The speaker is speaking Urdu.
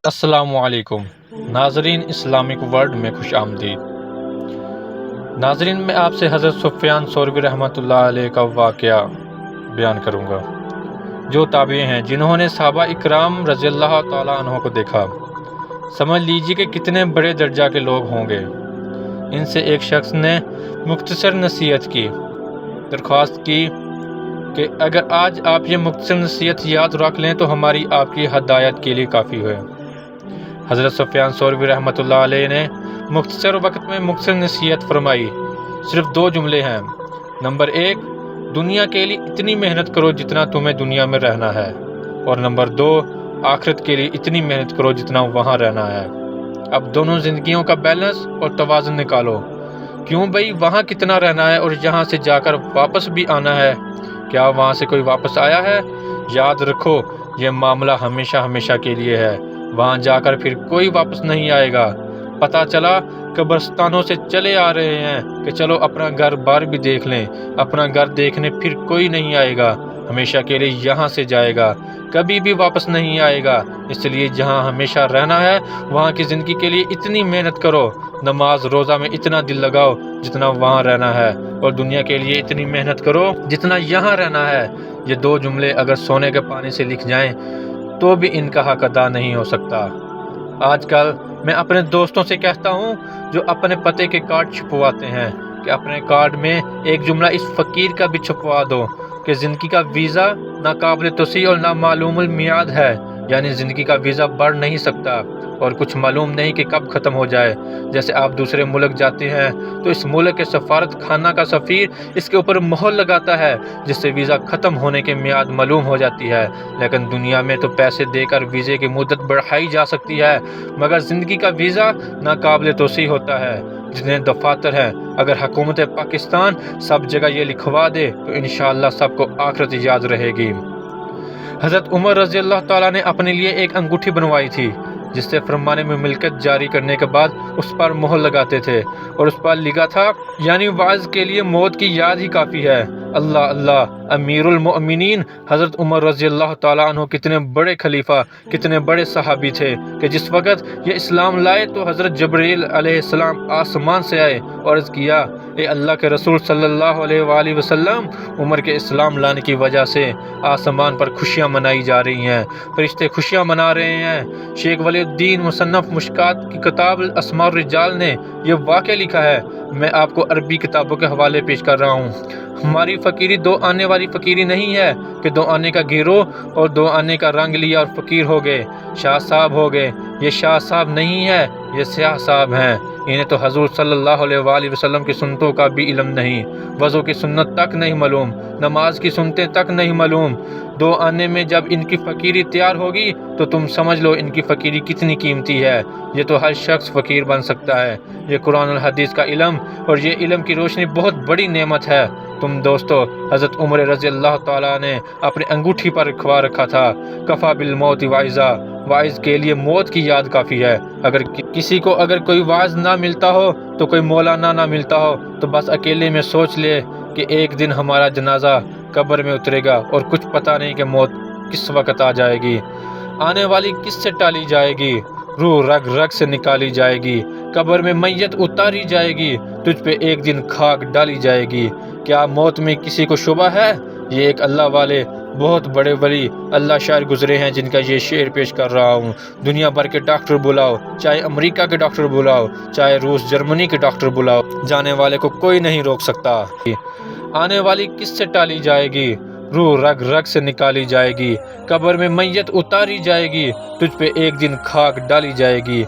السلام علیکم ناظرین، اسلامک ورلڈ میں خوش آمدید۔ ناظرین، میں آپ سے حضرت سفیان ثوری رحمۃ اللہ علیہ کا واقعہ بیان کروں گا، جو تابعی ہیں جنہوں نے صحابہ اکرام رضی اللہ تعالیٰ عنہ کو دیکھا۔ سمجھ لیجیے کہ کتنے بڑے درجہ کے لوگ ہوں گے۔ ان سے ایک شخص نے مختصر نصیحت کی، درخواست کی کہ اگر آج آپ یہ مختصر نصیحت یاد رکھ لیں تو ہماری آپ کی ہدایت کے لیے کافی ہے۔ حضرت سفیان ثوری رحمۃ اللہ علیہ نے مختصر وقت میں مختصر نصیحت فرمائی۔ صرف 2 جملے ہیں۔ نمبر 1، دنیا کے لیے اتنی محنت کرو جتنا تمہیں دنیا میں رہنا ہے، اور نمبر 2، آخرت کے لیے اتنی محنت کرو جتنا وہاں رہنا ہے۔ اب دونوں زندگیوں کا بیلنس اور توازن نکالو۔ کیوں بھائی، وہاں کتنا رہنا ہے اور یہاں سے جا کر واپس بھی آنا ہے۔ کیا وہاں سے کوئی واپس آیا ہے؟ یاد رکھو، یہ معاملہ ہمیشہ ہمیشہ کے لیے ہے۔ وہاں جا کر پھر کوئی واپس نہیں آئے گا۔ پتہ چلا قبرستانوں سے چلے آ رہے ہیں کہ چلو اپنا گھر بار بھی دیکھ لیں۔ اپنا گھر دیکھنے پھر کوئی نہیں آئے گا، ہمیشہ کے لیے یہاں سے جائے گا، کبھی بھی واپس نہیں آئے گا۔ اس لیے جہاں ہمیشہ رہنا ہے وہاں کی زندگی کے لیے اتنی محنت کرو، نماز روزہ میں اتنا دل لگاؤ جتنا وہاں رہنا ہے، اور دنیا کے لیے اتنی محنت کرو جتنا یہاں رہنا ہے۔ یہ 2 جملے اگر سونے کے پانی سے لکھ جائیں تو بھی ان کا حق ادا نہیں ہو سکتا۔ آج کل میں اپنے دوستوں سے کہتا ہوں جو اپنے پتے کے کارڈ چھپواتے ہیں کہ اپنے کارڈ میں ایک جملہ اس فقیر کا بھی چھپوا دو کہ زندگی کا ویزا ناقابل توسیع اور نامعلوم المیعاد ہے، یعنی زندگی کا ویزا بڑھ نہیں سکتا اور کچھ معلوم نہیں کہ کب ختم ہو جائے۔ جیسے آپ دوسرے ملک جاتے ہیں تو اس ملک کے سفارت خانہ کا سفیر اس کے اوپر مہر لگاتا ہے جس سے ویزا ختم ہونے کی میعاد معلوم ہو جاتی ہے۔ لیکن دنیا میں تو پیسے دے کر ویزے کی مدت بڑھائی جا سکتی ہے، مگر زندگی کا ویزا ناقابل توسیع ہوتا ہے۔ جتنے دفاتر ہیں، اگر حکومت پاکستان سب جگہ یہ لکھوا دے تو انشاءاللہ سب کو آخرت یاد رہے گی۔ حضرت عمر رضی اللہ تعالیٰ نے اپنے لیے ایک انگوٹھی بنوائی تھی جس سے فرمان میں ملکیت جاری کرنے کے بعد اس پر مہر لگاتے تھے، اور اس پر لکھا تھا، یعنی واعظ کے لیے موت کی یاد ہی کافی ہے۔ اللہ اللہ، امیر المؤمنین حضرت عمر رضی اللہ تعالیٰ عنہ کتنے بڑے خلیفہ، کتنے بڑے صحابی تھے کہ جس وقت یہ اسلام لائے تو حضرت جبرائیل علیہ السلام آسمان سے آئے اور عرض کیا، اے اللہ کے رسول صلی اللہ علیہ وآلہ وسلم، عمر کے اسلام لانے کی وجہ سے آسمان پر خوشیاں منائی جا رہی ہیں، فرشتے خوشیاں منا رہے ہیں۔ شیخ ولی الدین مصنف مشکات کی کتاب اسماء الرجال نے یہ واقعہ لکھا ہے۔ میں آپ کو عربی کتابوں کے حوالے پیش کر رہا ہوں۔ ہماری فقیری 2 آنے والی فقیری نہیں ہے کہ 2 آنے کا گروہ اور 2 آنے کا رنگ لیا اور فقیر ہو گئے، شاہ صاحب ہو گئے۔ یہ شاہ صاحب نہیں ہے، یہ سیاہ صاحب ہیں۔ انہیں تو حضور صلی اللہ علیہ وآلہ وسلم کی سنتوں کا بھی علم نہیں، وضو کی سنت تک نہیں معلوم، نماز کی سنتیں تک نہیں معلوم۔ 2 آنے میں جب ان کی فقیری تیار ہوگی تو تم سمجھ لو ان کی فقیری کتنی قیمتی ہے۔ یہ تو ہر شخص فقیر بن سکتا ہے۔ یہ قرآن اور حدیث کا علم اور یہ علم کی روشنی بہت بڑی نعمت ہے۔ تم دوستو، حضرت عمر رضی اللہ تعالیٰ نے اپنی انگوٹھی پر لکھوا رکھا تھا، کفا بالموت واعظا، واعظ کے لیے موت کی یاد کافی ہے۔ اگر کسی کو کوئی واعظ نہ ملتا ہو تو کوئی مولانا نہ ملتا ہو تو بس اکیلے میں سوچ لے کہ ایک دن ہمارا جنازہ قبر میں اترے گا اور کچھ پتہ نہیں کہ موت کس وقت آ جائے گی، آنے والی کس سے ٹالی جائے گی، روح رگ رگ سے نکالی جائے گی، قبر میں میت اتاری جائے گی، تجھ پہ ایک دن خاک ڈالی جائے گی۔ کیا موت میں کسی کو شبہ ہے؟ یہ ایک اللہ والے بہت بڑے ولی اللہ شاعر گزرے ہیں جن کا یہ شعر پیش کر رہا ہوں۔ دنیا بھر کے ڈاکٹر بلاؤ، چاہے امریکہ کے ڈاکٹر بلاؤ، چاہے روس جرمنی کے ڈاکٹر بلاؤ، جانے والے کو کوئی نہیں روک سکتا۔ آنے والی کس سے ٹالی جائے گی، روح رگ رگ سے نکالی جائے گی، قبر میں میت اتاری جائے گی، تجھ پہ ایک دن خاک ڈالی جائے گی۔